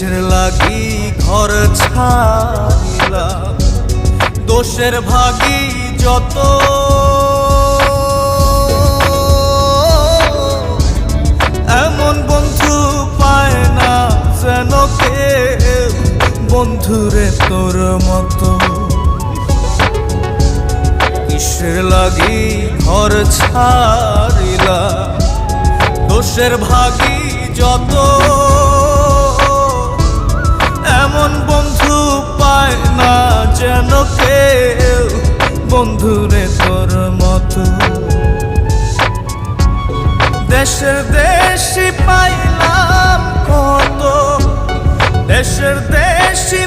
কিসের লাগি ঘর ছাড়িলাম, দোষের ভাগী যত, এমন বন্ধু পায় না যেন কেউ, বন্ধুরে তোর মতো। কিসের লাগি ঘর ছাড়িলাম, দোষের ভাগী যত, এমন বন্ধু পায় না যেন কেউ, বন্ধুরে তোর মতো। দেশের দেশি পাইলাম কত, দেশের দেশি